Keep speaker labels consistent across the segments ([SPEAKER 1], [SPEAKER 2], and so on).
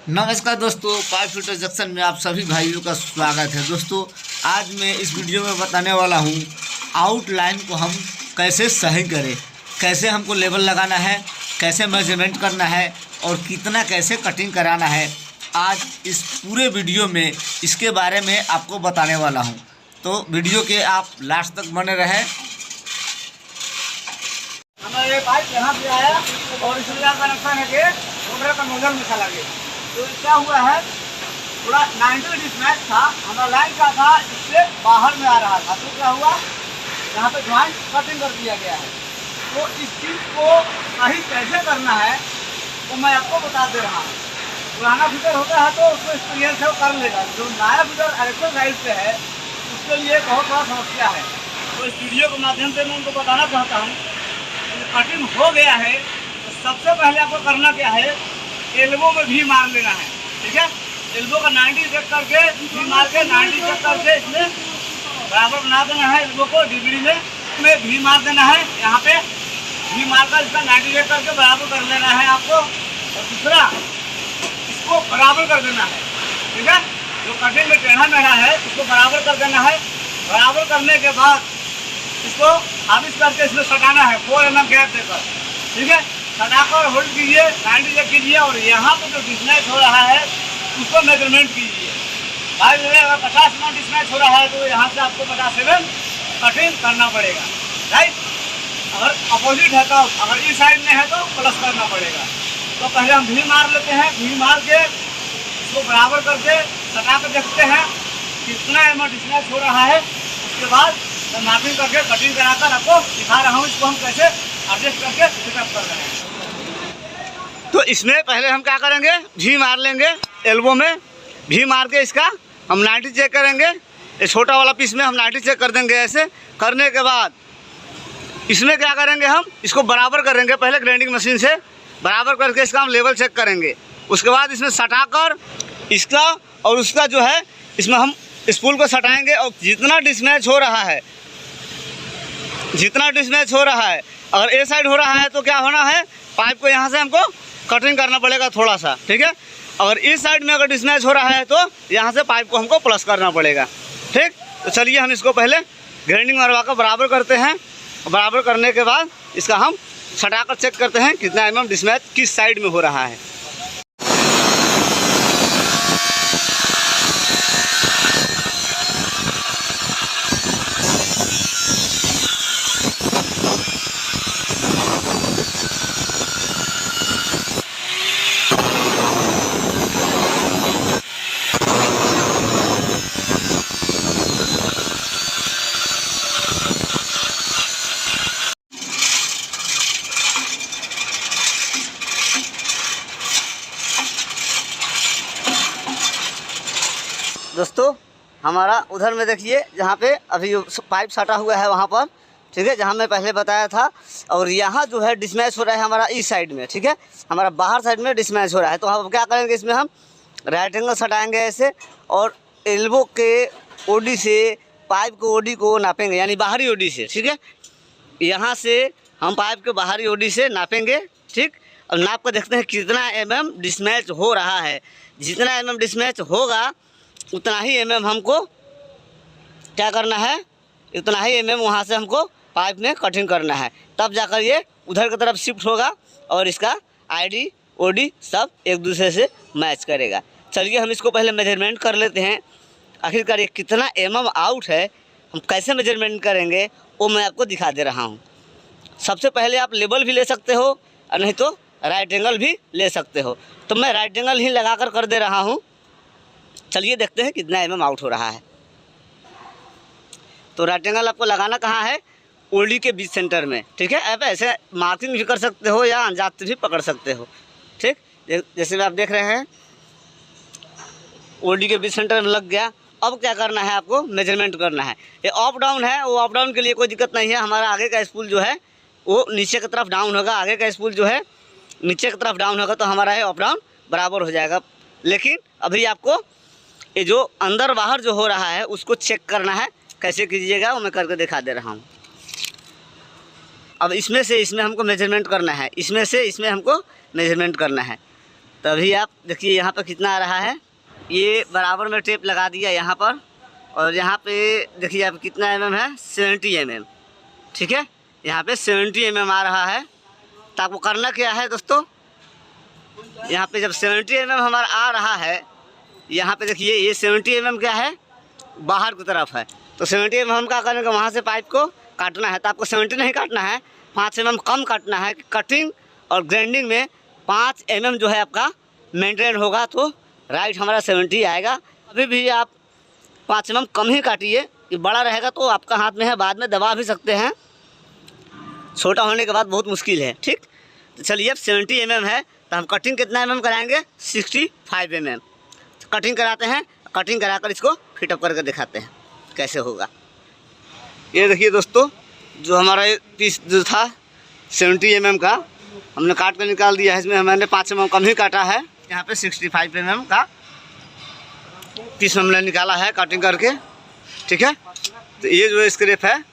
[SPEAKER 1] नमस्कार दोस्तों, pipe filter junction में आप सभी भाइयों का स्वागत है। दोस्तों, आज मैं इस वीडियो में बताने वाला हूँ आउटलाइन को हम कैसे सही करें, कैसे हमको लेबल लगाना है, कैसे मेजरमेंट करना है और कितना कैसे कटिंग कराना है। आज इस पूरे वीडियो में इसके बारे में आपको बताने वाला हूँ, तो वीडियो के आप लास्ट तक बने रहें।
[SPEAKER 2] हमारा ये पाइप यहाँ पे आया और इसमें कनेक्शन है कि मोटर का नोजल में चला गया। तो क्या हुआ है, पूरा 90 डिस्मैच था, हमारा लाइन का था, इससे बाहर में आ रहा था। तो क्या हुआ, यहाँ पे ज्वाइंट कटिंग कर दिया गया है। तो इस चीज़ को सही कैसे करना है तो मैं आपको बता दे रहा हूँ। पुराना फीटर होता है तो उसको एक्सपीरियंस है वो कर लेगा, जो नया फीटर इलेक्ट्रिक साइड से है उसके लिए बहुत बड़ा समस्या है। तो इस वीडियो के माध्यम से मैं उनको बताना चाहता हूँ, कटिंग हो गया है तो सबसे पहले आपको करना क्या है, एल्बो में भी मार लेना है। ठीक है, एल्बो का 90 चेक करके भी मार के 90 चेक करके इसमें बराबर बना देना है। एल्बो को डिग्री में भी मार देना है, यहाँ पे भी मारकर इसका 90 चेक करके बराबर कर लेना है आपको। और दूसरा, इसको बराबर कर देना है। ठीक है, जो कटिंग में टेढ़ा मेढ़ा है इसको बराबर कर देना है। बराबर करने के बाद इसको हाबिस करके इसमें सटाना है 4 mm गैप देकर। ठीक है, सटाकर होल्ड कीजिए, 90 चेक कीजिए और यहाँ पर जो डिस्मैच हो रहा है उसको मेजरमेंट कीजिए। भाई अगर 50 mm डिस्मैच हो रहा है तो यहाँ से आपको 50 mm कटिंग करना पड़ेगा। राइट, अगर अपोजिट है तो, अगर इस साइड में है तो प्लस करना पड़ेगा। तो पहले हम भी मार लेते हैं, भी मार के इसको बराबर करके सटा कर देखते हैं कितना mm डिस्मैच हो रहा है। उसके बाद मार्किंग करके कटिंग कराकर आपको दिखा रहा हूँ इसको हम कैसे एडजस्ट करके सेटअप कर रहे हैं। तो इसमें पहले हम क्या करेंगे, भी मार लेंगे, एल्बो में भी मार के इसका हम 90 चेक करेंगे। ये छोटा वाला पीस में हम 90 चेक कर देंगे। ऐसे करने के बाद इसमें क्या करेंगे, हम इसको बराबर करेंगे। पहले ग्राइंडिंग मशीन से बराबर करके इसका हम लेवल चेक करेंगे। उसके बाद इसमें सटाकर इसका और उसका जो है इसमें हम स्पूल को सटाएंगे और जितना डिस्मैच हो रहा है, जितना डिस्मैच हो रहा है, अगर ए साइड हो रहा है तो क्या होना है, पाइप को यहाँ से हमको कटिंग करना पड़ेगा थोड़ा सा। ठीक है, अगर इस साइड में अगर डिस्मैच हो रहा है तो यहाँ से पाइप को हमको प्लस करना पड़ेगा। ठीक, तो चलिए हम इसको पहले ग्राइंडिंग मरवा कर बराबर करते हैं। बराबर करने के बाद इसका हम सटाकर चेक करते हैं कितना mm डिस्मैच किस साइड में हो रहा है। दोस्तों, हमारा उधर में देखिए जहाँ पे अभी पाइप सटा हुआ है वहाँ पर। ठीक है, जहाँ मैं पहले बताया था। और यहाँ जो है डिस्मैच हो रहा है हमारा इस साइड में। ठीक है, हमारा बाहर साइड में डिस्मैच हो रहा है। तो हम क्या करेंगे, इसमें हम राइट एंगल सटाएंगे ऐसे और एल्बो के ओडी से पाइप को ओडी को नापेंगे, यानी बाहरी ओडी से। ठीक है, यहाँ से हम पाइप के बाहरी ओडी से नापेंगे। ठीक, और नाप कर देखते हैं कितना mm डिस्मैच हो रहा है। जितना mm डिस्मैच होगा उतना ही mm हमको क्या करना है, उतना ही mm वहाँ से हमको पाइप में कटिंग करना है। तब जाकर ये उधर की तरफ शिफ्ट होगा और इसका आईडी ओडी सब एक दूसरे से मैच करेगा। चलिए हम इसको पहले मेजरमेंट कर लेते हैं। आखिरकार ये कितना mm आउट है, हम कैसे मेजरमेंट करेंगे वो मैं आपको दिखा दे रहा हूँ। सबसे पहले आप लेबल भी ले सकते हो और नहीं तो राइट एंगल भी ले सकते हो। तो मैं राइट एंगल ही लगा कर दे रहा हूँ। चलिए देखते हैं कितना mm आउट हो रहा है। तो राइट एंगल आपको लगाना कहाँ है, ओडी के बीच सेंटर में। ठीक है, आप ऐसे मार्किंग भी कर सकते हो या अंजाद भी पकड़ सकते हो। ठीक, जैसे आप देख रहे हैं ओडी के बीच सेंटर में लग गया। अब क्या करना है, आपको मेजरमेंट करना है। ये अप डाउन है, वो अप डाउन के लिए कोई दिक्कत नहीं है। हमारा आगे का स्पूल जो है वो नीचे की तरफ डाउन होगा, आगे का स्पूल जो है नीचे की तरफ डाउन होगा, तो हमारा ये अप डाउन बराबर हो जाएगा। लेकिन अभी आपको ये जो अंदर बाहर जो हो रहा है उसको चेक करना है। कैसे कीजिएगा वो मैं करके दिखा दे रहा हूँ। अब इसमें से इसमें हमको मेजरमेंट करना है, इसमें से इसमें हमको मेजरमेंट करना है।
[SPEAKER 3] तभी आप देखिए यहाँ पर कितना आ रहा है। ये बराबर में टेप लगा दिया यहाँ पर, और यहाँ पे देखिए आप कितना mm है, 70 mm। ठीक है, यहाँ पे 70 mm आ रहा है। तो आपको करना क्या है दोस्तों, यहाँ पे जब 70 mm हमारा आ रहा है, यहाँ पे देखिए ये 70 mm क्या है, बाहर की तरफ है। तो 70 mm हम क्या करेंगे, वहाँ से पाइप को काटना है। तो आपको 70 नहीं काटना है, 5 mm कम काटना है। कटिंग और ग्राइंडिंग में 5 mm जो है आपका मेंटेन होगा, तो राइट हमारा 70 आएगा। अभी भी आप 5 mm कम ही काटिए, कि बड़ा रहेगा तो आपका हाथ में है, बाद में दबा भी सकते हैं, छोटा होने के बाद बहुत मुश्किल है। ठीक, तो चलिए अब 70 mm है, तो हम कटिंग कितना mm कराएंगे, 65 mm कटिंग कराते हैं। कटिंग कराकर इसको फिटअप करके दिखाते हैं कैसे होगा। ये देखिए दोस्तों, जो हमारा पीस जो था 70 mm का, हमने काट कर निकाल दिया है। इसमें हमने 5 mm कम ही काटा है। यहाँ पे 65 mm का पीस हमने निकाला है कटिंग करके। ठीक है, तो ये जो स्क्रेप है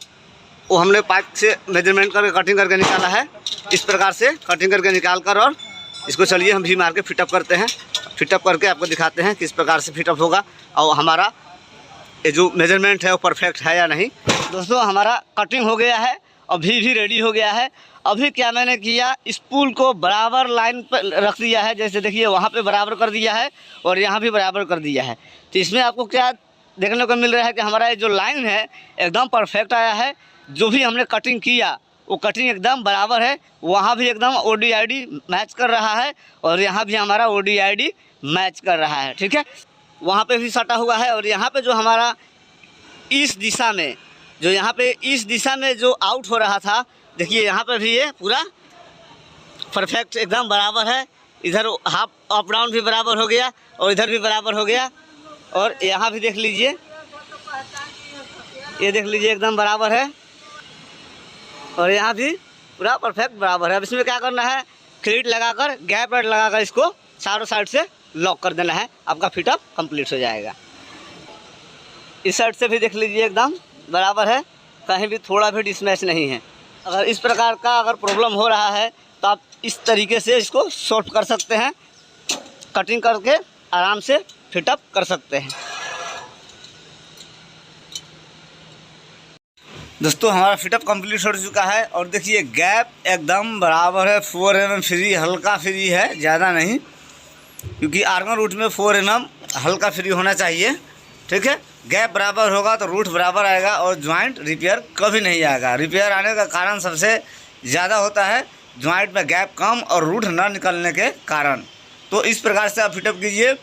[SPEAKER 3] वो हमने पाइप से मेजरमेंट करके कटिंग करके निकाला है। इस प्रकार से कटिंग करके निकाल कर, और इसको चलिए हम भी मार के फिटअप करते हैं। फिटअप करके आपको दिखाते हैं किस प्रकार से फिटअप होगा और हमारा ये जो मेजरमेंट है वो परफेक्ट है या नहीं। दोस्तों हमारा कटिंग हो गया है, अभी भी रेडी हो गया है। अभी क्या मैंने किया, स्पूल को बराबर लाइन पर रख दिया है। जैसे देखिए वहाँ पे बराबर कर दिया है और यहाँ भी बराबर कर दिया है। तो इसमें आपको क्या देखने को मिल रहा है कि हमारा ये जो लाइन है एकदम परफेक्ट आया है। जो भी हमने कटिंग किया वो कटिंग एकदम बराबर है। वहाँ भी एकदम ODID मैच कर रहा है और यहाँ भी हमारा ODID मैच कर रहा है। ठीक है, वहाँ पे भी सटा हुआ है। और यहाँ पे जो हमारा इस दिशा में, जो यहाँ पे इस दिशा में जो आउट हो रहा था, देखिए यहाँ पे भी ये पूरा परफेक्ट एकदम बराबर है। इधर हाफ अप डाउन भी बराबर हो गया और इधर भी बराबर हो गया। और यहाँ भी देख लीजिए, ये देख लीजिए एकदम बराबर है और यहाँ भी पूरा परफेक्ट बराबर है। अब इसमें क्या करना है, क्लीट लगाकर, गैप रेड लगाकर इसको चारों साइड से लॉक कर देना है। आपका फिटअप कंप्लीट हो जाएगा। इस साइड से भी देख लीजिए एकदम बराबर है, कहीं भी थोड़ा भी डिसमैच नहीं है। अगर इस प्रकार का अगर प्रॉब्लम हो रहा है तो आप इस तरीके से इसको सॉल्व कर सकते हैं, कटिंग करके आराम से फिटअप कर सकते हैं।
[SPEAKER 1] दोस्तों हमारा फिटअप कंप्लीट हो चुका है और देखिए गैप एकदम बराबर है। 4 mm फ्री, हल्का फ्री है, ज़्यादा नहीं, क्योंकि आर्गन रूट में 4 mm हल्का फ्री होना चाहिए। ठीक है, गैप बराबर होगा तो रूट बराबर आएगा और जॉइंट रिपेयर कभी नहीं आएगा। रिपेयर आने का कारण सबसे ज़्यादा होता है जॉइंट में गैप कम और रूट ना निकलने के कारण। तो इस प्रकार से आप फिटअप कीजिए,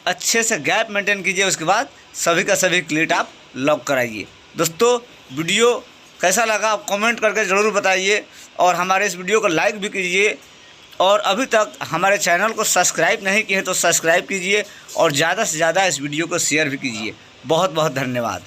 [SPEAKER 1] अच्छे से गैप मेंटेन कीजिए, उसके बाद सभी का सभी क्लीट आप लॉक कराइए। दोस्तों वीडियो कैसा लगा आप कमेंट करके ज़रूर बताइए और हमारे इस वीडियो को लाइक भी कीजिए। और अभी तक हमारे चैनल को सब्सक्राइब नहीं किए तो सब्सक्राइब कीजिए और ज़्यादा से ज़्यादा इस वीडियो को शेयर भी कीजिए। बहुत बहुत धन्यवाद।